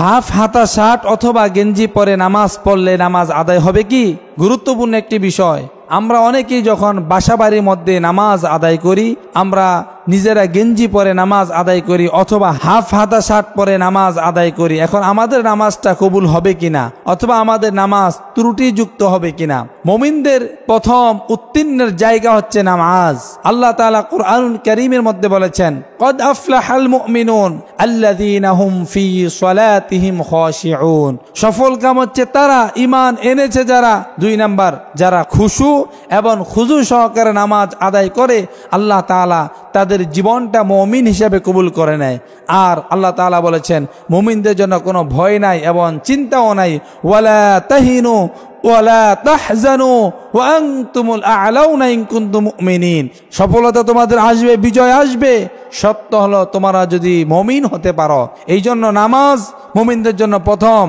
Half হাতা shirt অথবা গেঞ্জি পরে নামাজ পড়লে নামাজ আদায় হবে কি? গুরুত্বপূর্ণ একটি বিষয়। আমরা অনেকেই যখন বাসাবাড়ির মধ্যে নামাজ আদায় করি, আমরা নিজেরা গেঞ্জি পরে নামাজ আদায় করি অথবা হাফ হাতা শার্ট পরে নামাজ আদায় করি। এখন আমাদের নামাজটা কবুল হবে কিনা অথবা আমাদের নামাজ ত্রুটিযুক্ত হবে কিনা? মুমিনদের প্রথম উত্তীর্ণের জায়গা হচ্ছে নামাজ। আল্লাহ তাআলা কুরআনুল কারীমের মধ্যে বলেছেন, কদ আফলাহাল মুমিনুন আল্লাযীনা হুম ফি সালাতিহিম খাশিউন। সফল কাম হচ্ছে তারা, ঈমান এনেছে যারা। 2 নাম্বার, যারা খুশু এবং খুজু সহকারে নামাজ আদায় করে আল্লাহ তাআলা তাদের জীবনটা মুমিন হিসেবে কবুল করে নেয়। আর আল্লাহ তাআলা বলেছেন মুমিনদের জন্য কোনো ভয় নাই এবং চিন্তাও নাই। ওয়ালা তাহিনু ওয়ালা তাহজানু ওয়া আনতুমুল আ'লাউনা ইন কুনতুম মুমিনিন। সফলতা তোমাদের আসবে, বিজয় আসবে, সত্য হলো তোমরা যদি মুমিন হতে পারো। এই জন্য নামাজ মুমিনদের জন্য প্রথম।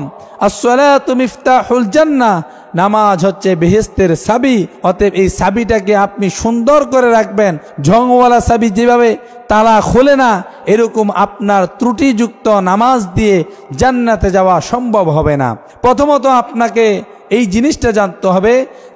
আস-সালাতু মিফতাহুল জান্নাহ, নামাজ হচ্ছে বেহেশতের চাবি। অতএব এই চাবিটাকে আপনি সুন্দর করে রাখবেন। ঝংওয়ালা চাবি যেভাবে তালা খোলে না, এরকম আপনার ত্রুটিযুক্ত নামাজ দিয়ে জান্নাতে যাওয়া সম্ভব হবে না। প্রথমত আপনাকে এই জিনিসটা জানতে হবে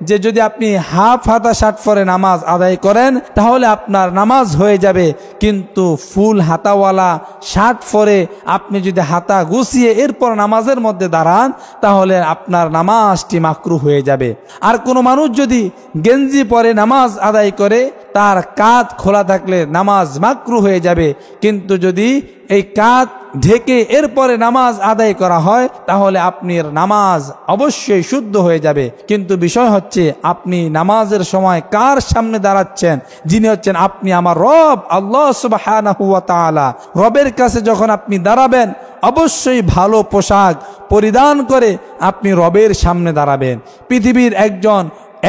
যে যদি আপনি হাফ হাতা শার্ট পরে নামাজ আদায় করেন তাহলে আপনার নামাজ হয়ে যাবে, কিন্তু ফুল হাতাওয়ালা শার্ট পরে আপনি যদি হাতা গুছিয়ে এরপর নামাজের মধ্যে দাঁড়ান তাহলে আপনার নামাজটি মাকরুহ হয়ে যাবে। আর কোনো মানুষ যদি গেঞ্জি পরে নামাজ আদায় করে তার কাঁধ খোলা থাকলে নামাজ মাকরুহ হয়ে যাবে, কিন্তু যদি এই কাঁধ ঢেকে এরপরে নামাজ আদায় করা হয় তাহলে আপনার নামাজ অবশ্যই শুদ্ধ হয়ে যাবে। কিন্তু বিষয় হচ্ছে আপনি নামাজের সময় কার সামনে দাঁড়াচ্ছেন? যিনি হচ্ছেন আপনি আমার রব আল্লাহ সুবহানাহু ওয়া তাআলা। রবের কাছে যখন আপনি দাঁড়াবেন অবশ্যই ভালো পোশাক পরিধান করে আপনি রবের সামনে দাঁড়াবেন। পৃথিবীর একজন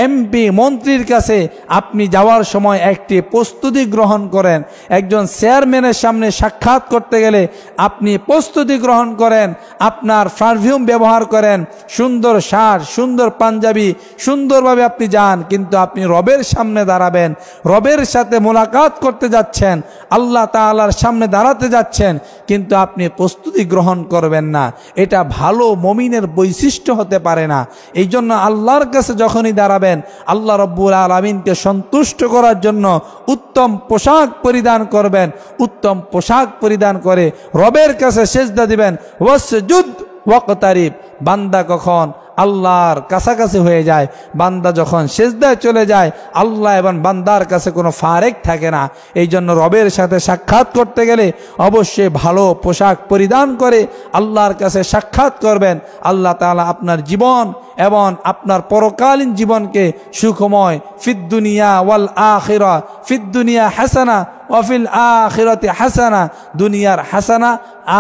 এমপি মন্ত্রীর কাছে আপনি যাওয়ার সময় একটি প্রস্তুতি গ্রহণ করেন। একজন চেয়ারম্যানের সামনে সাক্ষাৎ করতে গেলে আপনি প্রস্তুতি গ্রহণ করেন, আপনার পারফিউম ব্যবহার করেন, সুন্দর শার্ট, সুন্দর পাঞ্জাবি, সুন্দরভাবে আপনি যান। কিন্তু আপনি রবের সামনে দাঁড়াবেন, রবের সাথে মোলাকাত করতে যাচ্ছেন, আল্লাহ তাআলার সামনে দাঁড়াতে যাচ্ছেন, কিন্তু আপনি প্রস্তুতি গ্রহণ করবেন না। এটা ভালো মুমিনের বৈশিষ্ট্য হতে পারে না। এই জন্য আল্লাহর কাছে যখনই দাঁড়াবেন আল্লাহ রাব্বুল আলামিনকে সন্তুষ্ট করার জন্য উত্তম পোশাক পরিধান করবেন। উত্তম পোশাক পরিধান করে রবের কাছে সিজদা দিবেন। ওয়াসজুদ ওয়াকতারিব। বান্দা কখন আল্লাহর কাছাকাছি হয়ে যায়, বান্দা যখন সিজদায় চলে যায়, আল্লাহ এবং বান্দার কাছে কোনো ফারেক থাকে না। এই জন্য রবের সাথে সাক্ষাৎ করতে গেলে অবশ্যই ভালো পোশাক পরিধান করে আল্লাহর কাছে সাক্ষাৎ করবেন। আল্লাহ তাআলা আপনার জীবন এবং আপনার পরকালীন জীবনকে সুখময়, ফিদ দুনিয়া ওয়াল আখিরা, ফিদ দুনিয়া হাসানা ওয়া ফিল আখিরাতি হাসানা, দুনিয়ার হাসানা,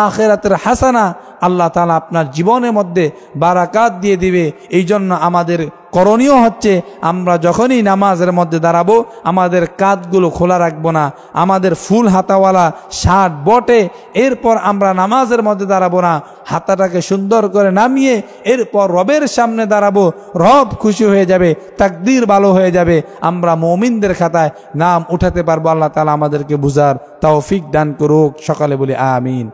আখিরাতের হাসানা আল্লাহ তাআলা আপনার জীবনের মধ্যে বারাকাত দিয়ে দিবে। এই জন্য আমাদের করণীয় হচ্ছে আমরা যখনই নামাজের মধ্যে দাঁড়াবো আমাদের কাঁধগুলো খোলা রাখবো না, আমাদের ফুল হাতাওয়ালা শার্ট বটে, এরপর আমরা নামাজের মধ্যে দাঁড়াবো না, হাতাটাকে সুন্দর করে নামিয়ে এরপর রবের সামনে দাঁড়াবো। রব খুশি হয়ে যাবে, তাকদীর ভালো হয়ে যাবে, আমরা মুমিনদের খাতায় নাম উঠাতে পারবো। আল্লাহ তাআলা আমাদেরকে বুঝার তৌফিক দান করুক। সকালে বলি আমিন।